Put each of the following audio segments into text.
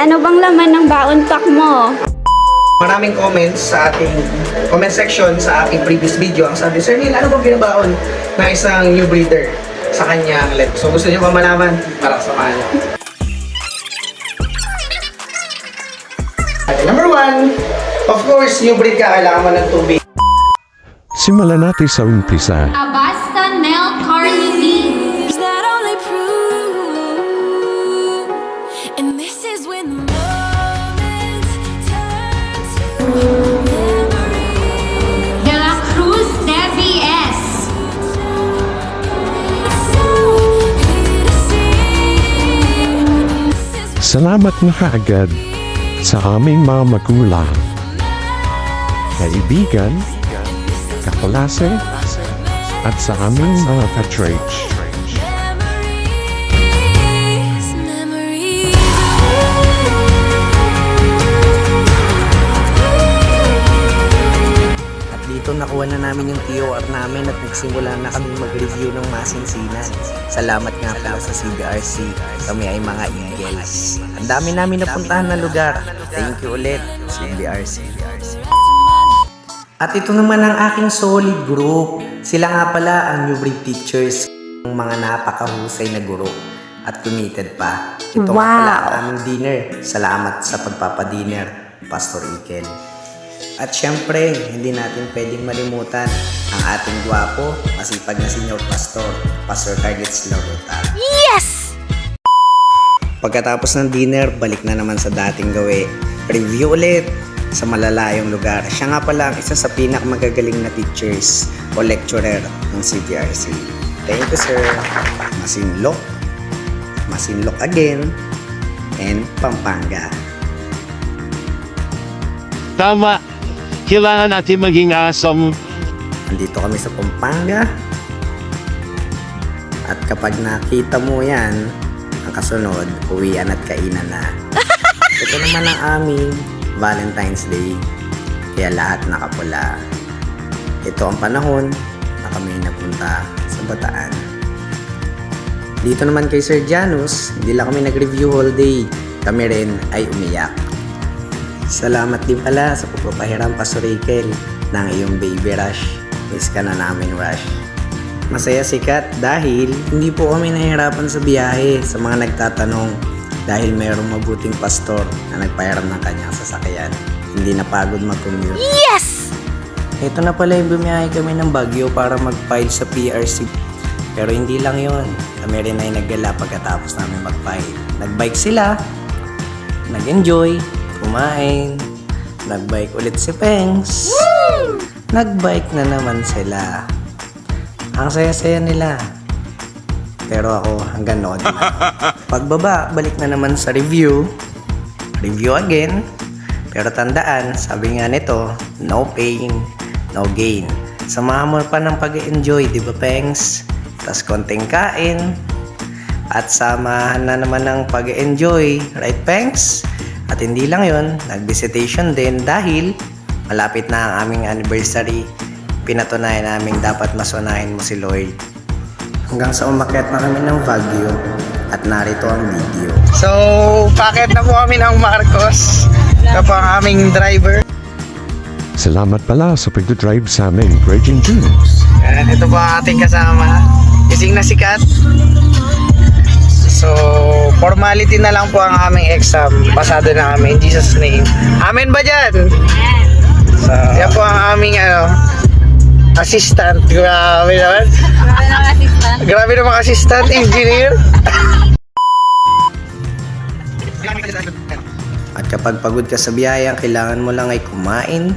ano bang laman ng baon pack mo? Maraming comments sa ating comment section sa aking previous video. Ang sabi, Sir Neil, ano bang binabaon ng isang new breeder sa kanyang leg? So gusto niyo ba malaman? Para samahan niyo. Okay, number 1, of course, new breed ka, kailangan mo ng tubig. Simulan natin sa umpisa. Abasta Nel Carly B. That only prove, and this is when the moments turn to memories. De La Cruz Debbie S. So clear to see. This is Salamat na kaagad sa aming mga magulang, kaibigan, kaklase, at sa aming mga ka-church. memories. At dito nakuha na namin yung TOR namin at nagsimula na kami mag-review ng masinsinan. Salamat nga pala sa CBRC. Kami ay mga Eagles. Ang dami namin napuntahan na lugar. Thank you ulit, CBRC. At ito naman ang aking solid group. Sila nga pala ang New Breed Teachers, ng mga napakahusay na guro at committed pa. Ito nga pala ang aming dinner. Salamat sa pagpapadinner, Pastor Ikel. At syempre, hindi natin pwedeng malimutan ang ating gwapo, masipag na senior pastor, Pastor Carlitz Lorota. Yes! Pagkatapos ng dinner, balik na naman sa dating gawi. Review ulit sa malalayong lugar. Siya nga pala ang isa sa pinakamagagaling na teachers o lecturer ng CBRC. Thank you, sir. Masinlok, Masinlok again, and Pampanga. Tama. Kailangan natin maging awesome. Andito kami sa Pampanga. At kapag nakita mo yan, ang kasunod, uwian at kainan na. Ito naman ang aming Valentine's Day. Kaya lahat nakapula. Ito ang panahon na kami napunta sa Bataan. Dito naman kay Sir Janus, hindi lang kami nag-review all day. Kami rin ay umiyak. Salamat din pala sa pagpapahiram, Pastor Rikel, ng iyong baby Rush. Miss ka na namin, Rush. Masaya sikat dahil hindi po kami nahihirapan sa biyahe sa mga nagtatanong dahil mayroong mabuting pastor na nagpahiram ng kanyang sasakyan. Hindi na pagod mag-commute. Yes! Ito na pala yung bumiyahe kami ng Baguio para mag-file sa PRC. Pero hindi lang yon. Kami rin ay naggala pagkatapos namin mag-file. Nag-bike sila, nag-enjoy, kumain, nag-bike ulit si Pengs. Nag-bike na naman sila. Ang saya-saya nila. Pero ako hanggang noon. Pagbaba, balik na naman sa review. Review again. Pero tandaan, sabi nga nito, no pain, no gain. Samahan mo pa ng pag-enjoy, di ba, Pengs? Tas konting kain. At samahan na naman ng pag-enjoy, right, Pengs? At hindi lang yon, nag-visitation din dahil malapit na ang aming anniversary. Pinatunayan namin dapat masunahin mo si Lloyd. Hanggang sa umakyat na kami ng Baguio at narito ang video. So, packet na po kami ng Marcos. Ito po ang aming driver. Salamat pala sa pagdadrive sa amin, Virgin June. Yan, ito po ang ating kasama. Ising na sikat. So, formality na lang po ang aming exam. Pasado na kami, in Jesus' name. Amen ba dyan? So, yan po ang aming assistant. Grabe naman. Grabe naman assistant, engineer. At kapag pagod ka sa biyahe, ang kailangan mo lang ay kumain.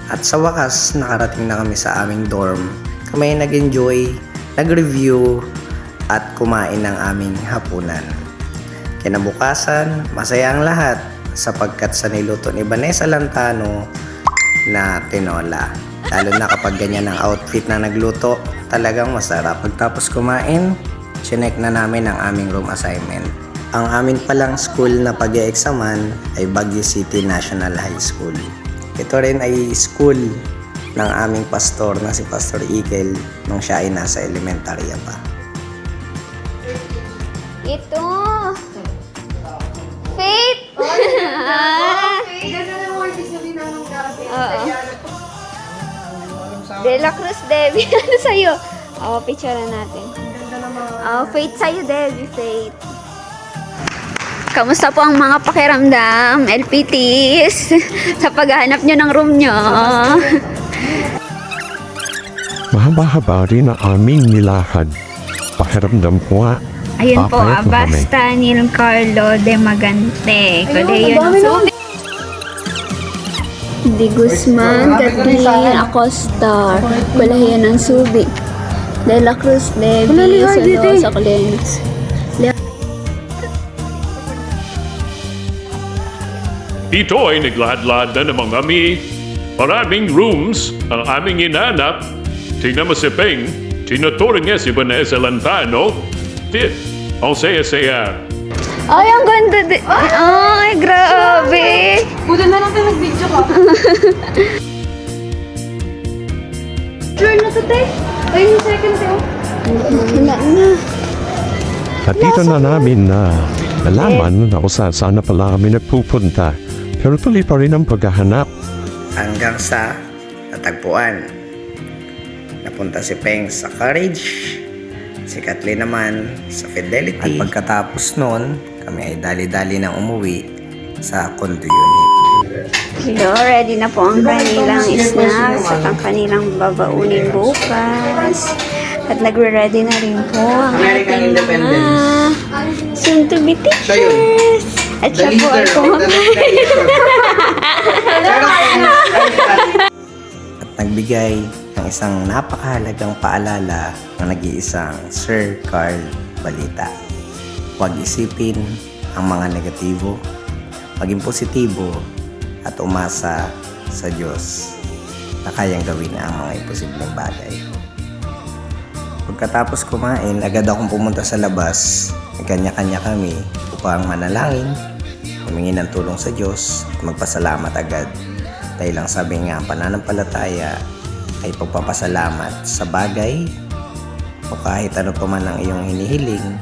At sa wakas, nakarating na kami sa aming dorm. Kami ay nag-enjoy, nag-review, at kumain ng aming hapunan. Kinabukasan, masaya ang lahat sapagkat sa niluto ni Vanessa Lantano na tinola. Lalo na kapag ganyan ang outfit na nagluto, talagang masarap. Pagtapos kumain, chinek na namin ang aming room assignment. Ang amin palang school na pag-e-examan ay Baguio City National High School. Ito rin ay school ng aming pastor na si Pastor Ikel nung siya ay nasa elementarya pa. Ito. Faith! De La Cruz, Debbie. Ano sa'yo? Oh, picture na natin. Oh, Faith sa'yo, Debbie. Faith. Kamusta po ang mga pakiramdam, LPTs, sa paghahanap nyo ng room nyo? Mahaba-haba rin ang aming nilakad. Pakiramdam ko nga. Ayun po, papayat na kami. Basta Nil Carlo de Magante. Koleyo ng Subic. Di Guzman, Kathleen Acosta, Koleyo ng Subic. De La Cruz, Debbie, Solosa, Colenos. Dito ay naglahad-lahad na naman kami. Maraming rooms ang aming inanap. Tingnan mo si Peng. Tinuturing niya si Vanessa Lantano. Ang saya-saya. Ay, ang ganda din. Ay, grabe. Buti na lang tayo nag-video ka. Sure na to, te. Ay, yung second, te. Wala na. At dito na namin na nalaman na kung saan na pala kami nagpupunta. Pero tuloy pa rin ang paghahanap. Hanggang sa natagpuan. Napunta si Peng sa Courage, si Kathleen naman sa Fidelity. At pagkatapos noon, kami ay dali-dali na umuwi sa condo unit. Hello, ready na po ang kanilang snacks at ang kanilang babaunin bukas. At nagre-ready na rin po ang American ating mga Independence. soon-to-be Siya yun. teachers. At The siya po ay leader of the kumakain. At nagbigay ng isang napakahalagang paalala ng nag-iisang Sir Carl Balita. Huwag isipin ang mga negatibo, maging positibo at umasa sa Diyos na kayang gawin ang mga imposibleng bagay. Pagkatapos kumain, agad akong pumunta sa labas. Kanya-kanya kami upang manalangin, humingi ng tulong sa Diyos at magpasalamat agad. Dahil lang sabi nga, pananampalataya ay pagpapasalamat sa bagay o kahit ano pa man ang iyong hinihiling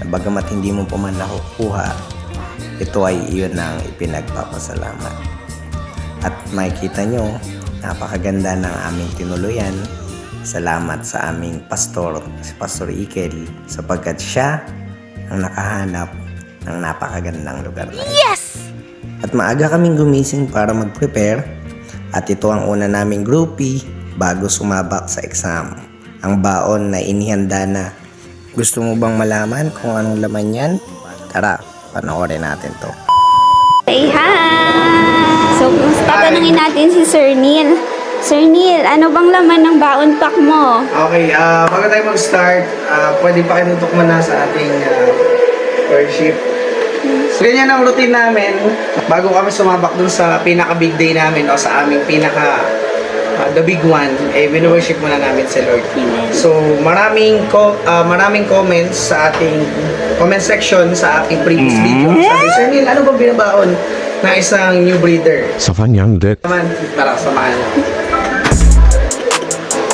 na bagamat hindi mo pa man nakukuha, ito ay iyon ang ipinagpapasalamat. At makikita nyo, napakaganda ng aming tinuluyan. Salamat sa aming pastor, si Pastor Ikel, sapagkat siya ang nakahanap ng napakagandang lugar na ito. Yes! At maaga kaming gumising para mag-prepare at ito ang una naming groupie bago sumabak sa exam. Ang baon na inihanda na. Gusto mo bang malaman kung anong laman yan? Tara, panoorin natin to. Say hi! So, tatanungin natin si Sir Neil. Sir Neil, ano bang laman ng baon pack mo? Okay, bago tayo mag-start, pwede pa kayo tutukman na sa ating worship. So, ganyan ang routine namin. Bago kami sumabak dun sa pinaka-big day namin o sa aming the big one, wino-worship muna namin si Lord. Amen. So, maraming comments sa ating comment section sa ating previous video. Sabi, Sir Neil, ano ba binabaon na isang new breeder? Sa kanyang deck. Naman, tara, samahan mo.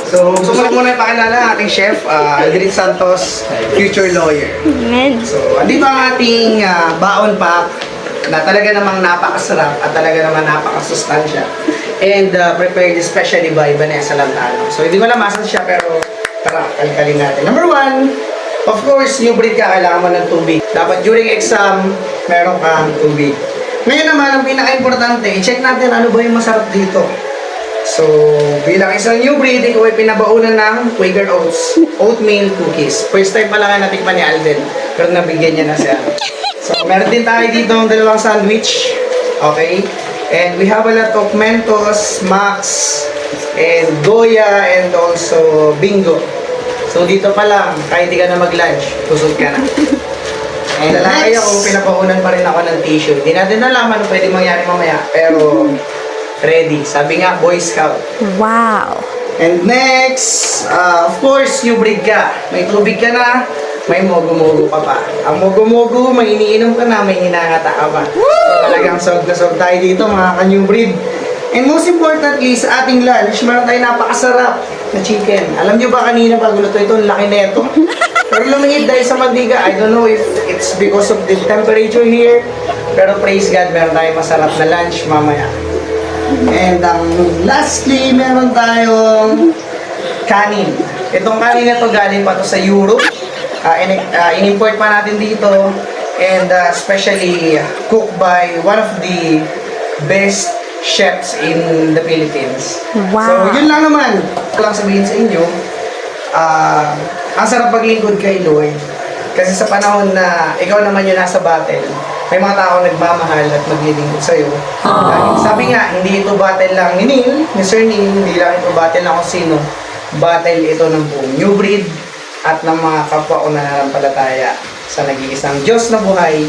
So, sumunod muna yung pakilala ng ating chef, Aldrin Santos, future lawyer. Amen. So, andito ang ating baon pack na talaga namang napakasarap at talaga namang napakasustansya. And prepared especially by Vanessa Lantano. So, hindi ko alam asan siya pero tara, kalikalin natin. Number 1, of course, new breed ka, kailangan mo ng tubig. Dapat during exam, meron kang tubig. Ngayon naman, ang pinaka-importante, i-check natin ano ba yung masarap dito. So, bilang isang new breed, ikaw ay pinabaunan ng Quaker Oats, oatmeal cookies. First time pa lang natikman ni Alden, pero nabigyan niya na siya. So, meron din tayo dito ng dalawang sandwich. Okay? And we have a lot of Mentos, Max, and Goya, and also Bingo. So, dito pa lang, kahit di ka na mag-lunch, kusog ka na. And lalaki ako, pinapaunan pa rin ako ng tissue. Hindi natin nalaman kung pwede mangyari mamaya, pero ready. Sabi nga, Boy Scout. Wow! And next, of course, new breed ka. May tubig ka na, may mogo-mogo ka pa. Ang mogo-mogo, may iniinom ka na, may hinangata ka pa. So talagang solve na solve tayo dito, mga ka-new breed. And most importantly, sa ating lunch, meron tayong napakasarap na chicken. Alam nyo ba kanina bago luto ito, ang laki neto. Pero lumingid dahil sa mantika. I don't know if it's because of the temperature here. Pero praise God, meron tayong masarap na lunch mamaya. And lastly, meron tayong kanin. Itong kanin na to galing pa to sa Europe. In-import pa natin dito. And especially cooked by one of the best chefs in the Philippines. Wow. So, yun lang naman. Ko lang sabihin sa inyo, ang sarap maglingkod kay Lloyd. Kasi sa panahon na ikaw naman yung nasa battle, may mga tao nagmamahal at maglilingkod sa'yo. Sabi nga, hindi ito battle lang ni Neil, ni Sir Neil, hindi lang ito battle lang kung sino. Battle ito ng buong New Breed at ng mga kapwa ko na nanampalataya sa nag-iisang Diyos na buhay,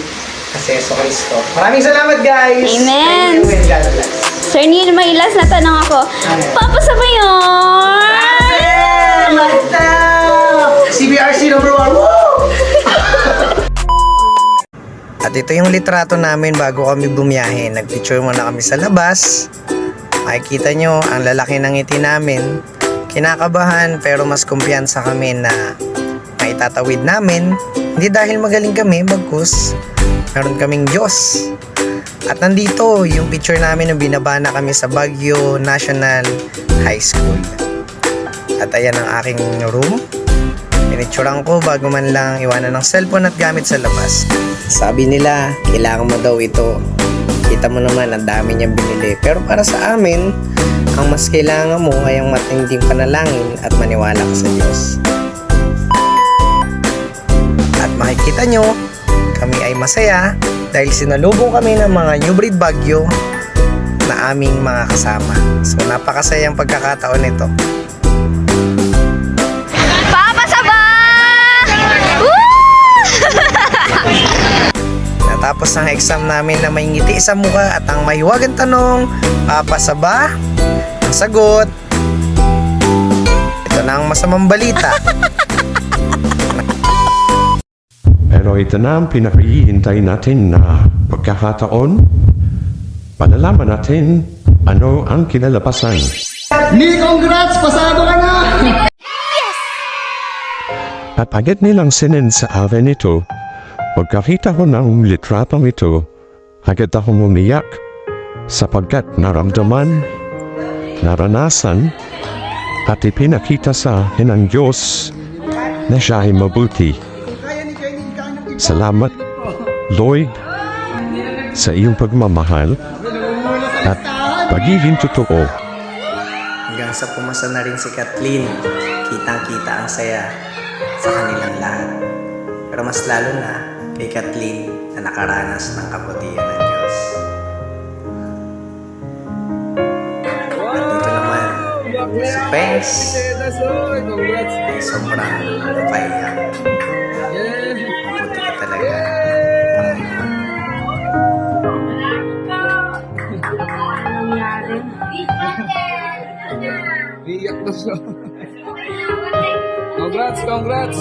kasi Yeso Cristo. Maraming salamat, guys! Amen. Thank you and God bless. Sir Neil, may last na tanong ako. Papa sa bayon? CBRC number 1. Woo! At ito yung litrato namin bago kami bumiyahe. Nagpicture muna kami sa labas. Makikita nyo, ang lalaki ng ngiti namin. Kinakabahan pero mas kumpiyansa kami na maitatawid namin. Hindi dahil magaling kami, bagkus. Meron kaming Diyos. At nandito yung picture namin nung binaba na kami sa Baguio National High School. At ayan ang aking room. Pinicturean ko bago man lang iwanan ng cellphone at gamit sa labas. Sabi nila, kailangan mo daw ito. Kita mo naman, ang dami niyang binili. Pero para sa amin, ang mas kailangan mo ay ang matinding panalangin at maniwala ka sa Diyos. At makikita nyo, kami ay masaya dahil sinalubong kami ng mga New Breed Baguio na aming mga kasama. So napakasayang pagkakataon nito. Natapos ang exam namin na may ngiti sa mukha at ang mahiwagang tanong, papasa ba? Ang sagot, ito na ang masamang balita. Pero ito na ang pinakihintay natin na pagkakataon. Palalaman natin ano ang kinalabasan. Ni, congrats! Pasado ka na! At agad nilang sinin sa akin ito. Pagkakita ko ng litratong ito, agad akong umiyak sapagkat naramdaman, naranasan, at ipinakita sa akin ng Diyos na siya ay mabuti. Salamat, Lloyd, sa iyong pagmamahal at pagiging totoo. Hanggang sa pumasa na rin si Kathleen, kitang-kita ang saya sa kanilang lahat. Pero mas lalo na kay Kathleen na nakaranas ng kabutihan ng Diyos. At dito naman, si Pengs ay sobrang pahiyak. Mabuti ka talaga, Panginoon. Congrats!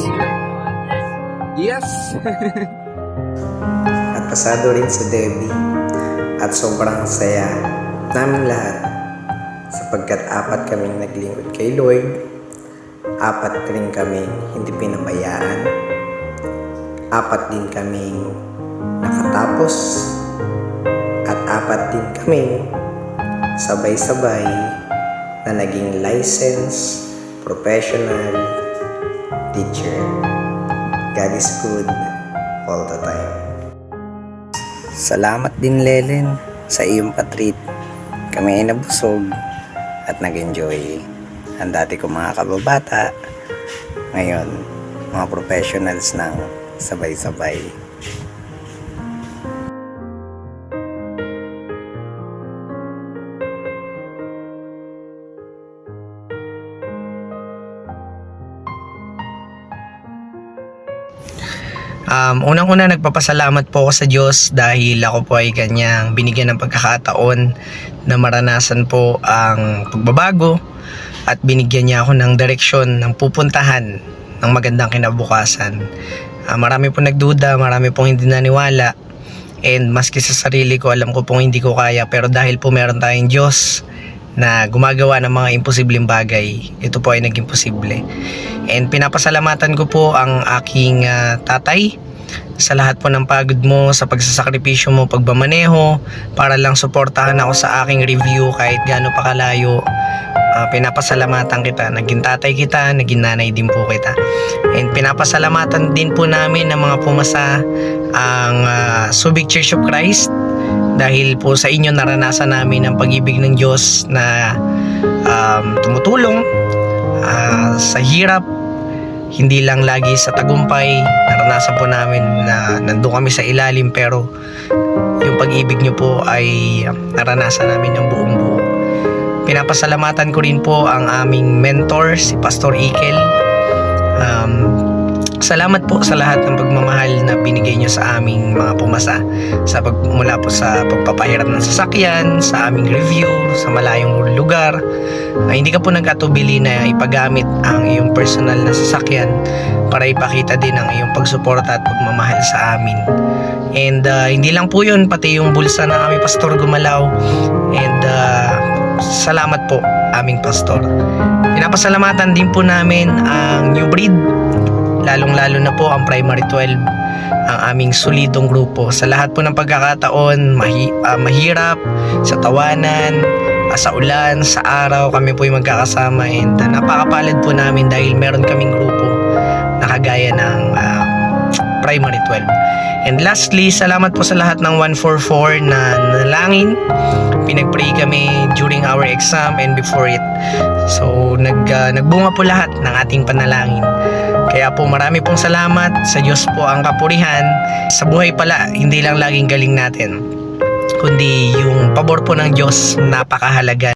Yes! At pasado rin si Debbie at sobrang saya namin lahat sapagkat 4 kaming naglingkod kay Lloyd, 4 rin kaming hindi pinabayaan, 4 din kaming nakatapos, at 4 din kaming sabay-sabay na naging licensed professional teacher. God is good all the time. Salamat din, Lelen, sa iyong patreat. Kami ay nabusog at nag-enjoy. Ang dati ko mga kababata, ngayon mga professionals ng sabay-sabay. Unang-una nagpapasalamat po ako sa Diyos dahil ako po ay kanyang binigyan ng pagkakataon na maranasan po ang pagbabago at binigyan niya ako ng direksyon ng pupuntahan ng magandang kinabukasan. Marami po nagduda, marami pong hindi naniwala, and maski sa sarili ko alam ko pong hindi ko kaya, pero dahil po meron tayong Diyos na gumagawa ng mga imposibleng bagay, ito po ay naging posible. And pinapasalamatan ko po ang aking tatay sa lahat po ng pagod mo, sa pagsasakripisyo mo, pagbamaneho, para lang suportahan ako sa aking review kahit gaano pa kalayo. pinapasalamatan kita. Naging tatay kita, naging nanay din po kita. And pinapasalamatan din po namin ng mga pumasa ang Subic Church of Christ dahil po sa inyo naranasan namin ang pag-ibig ng Diyos na tumutulong sa hirap, hindi lang lagi sa tagumpay. Naranasan po namin na nandun kami sa ilalim pero yung pag-ibig nyo po ay naranasan namin ng buong buo. Pinapasalamatan ko rin po ang aming mentor, si Pastor Ikel. Salamat po sa lahat ng pagmamahal na binigay nyo sa aming mga pumasa. Mula po sa pagpapahiram ng sasakyan, sa aming review, sa malayong lugar. Hindi ka po nag-atubili na ipagamit ang iyong personal na sasakyan para ipakita din ang iyong pagsuporta at pagmamahal sa amin. And hindi lang po yun, pati yung bulsa ng aming Pastor Gumalaw. And salamat po aming pastor. Pinapasalamatan din po namin ang New Breed, lalong-lalo na po ang Primary 12, ang aming solidong grupo. Sa lahat po ng pagkakataon, mahirap, sa tawanan, sa ulan, sa araw, kami po yung magkakasama. And napakapalad po namin dahil meron kaming grupo na kagaya ng Primary 12. And lastly, salamat po sa lahat ng 144 na nalangin. Pinag-pray kami during our exam and before it. So, nagbunga po lahat ng ating panalangin. Kaya po marami pong salamat. Sa Diyos po ang kapurihan. Sa buhay pala, hindi lang laging galing natin, kundi yung pabor po ng Diyos napakahalaga